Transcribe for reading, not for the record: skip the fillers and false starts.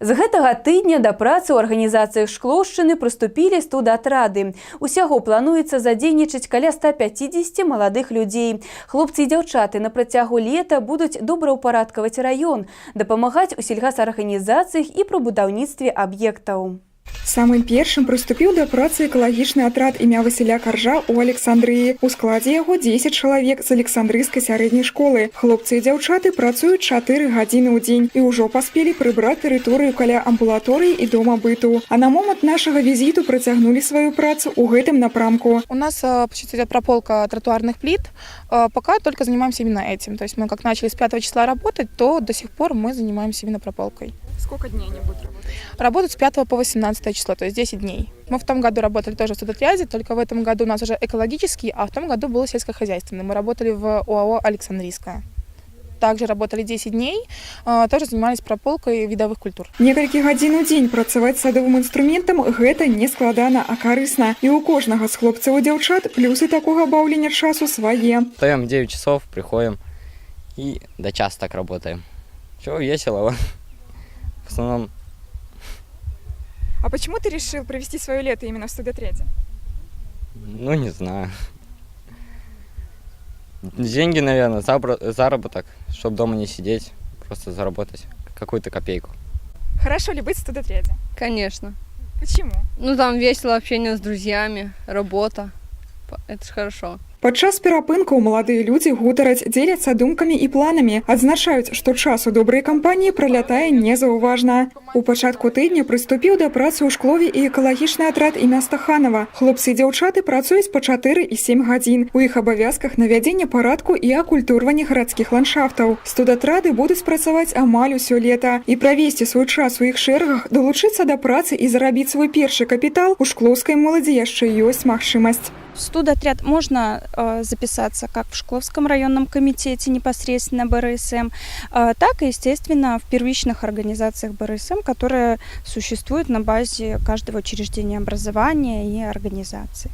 З гэтага тыдня да працы ў арганізацыях Шклоўшчыны прыступілі студатрады. Усяго плануецца задзейнічаць каля 150 маладых людзей. Хлопцы і дзяўчаты на працягу лета будуць добраўпарадкаваць раён, дапамагаць у сельгасарганізацыях і пры будаўніцтве аб'ектаў. Самым першым прыступіў да працы экалагічны атрад імя Васіля Каржа ў Александрыі. У складзе яго 10 чалавек з Александрыйскай сярэдняй школы. Хлопцы і дзяўчаты працуюць 4 гадзіны ў дзень і ўжо паспелі прыбраць тэрыторыю каля амбулаторыі і дома быту. А на момант нашага візіту працягнулі сваю працу ў гэтым напрамку. У нас сейчас идет прополка тротуарных плит. Пока только занимаемся именно этим. То есть мы как начали с 5 числа работать, то до сих пор мы занимаемся именно прополкой. Сколько дней они будут работать? Работают с 5 по 18 число, то есть 10 дней. Мы в том году работали тоже в студотряде, только в этом году у нас уже экологический, а в том году было сельскохозяйственный. Мы работали в ОАО «Александрийская». Также работали 10 дней, тоже занимались прополкой видовых культур. Некалькі гадзін у дзень працаваць садовым інструментам гэта не складана, а карысна. І у кожнага з хлопцаў і дзяўчат плюсы такога баўлення часу свае. Встаем 9 часов, приходим и до часа так работаем. Все весело. В основном. А почему ты решил провести свое лето именно в студотряде? Ну, не знаю. Деньги, наверное, заработок, чтобы дома не сидеть, просто заработать какую-то копейку. Хорошо ли быть в студотряде? Конечно. Почему? Ну, там весело, общение с друзьями, работа. Это ж хорошо. Падчас перапынкаў маладыя людзі гутараць, дзеляцца думкамі і планамі, адзначаюць, што час у добрай кампаніі пралятае незаўважна. У пачатку тыдня прыступіў да працы ў шклове і экалагічны атрад імя Стаханова. Хлопцы і дзяўчаты працуюць па 4 і 7 гадзін. У іх абавязках навядзенне парадку і акультурванне гарадскіх ландшафтаў. Студатрады будуць працаваць амаль усё лета. І правесці свой час у іх шэрагах, долучыцца да працы і зарабіць свой першы капітал у шклоўскай моладзі яшчэ ёсць магчымасць. В студотряд можно записаться как в Шкловском районном комитете непосредственно БРСМ, так и, естественно, в первичных организациях БРСМ, которые существуют на базе каждого учреждения образования и организации.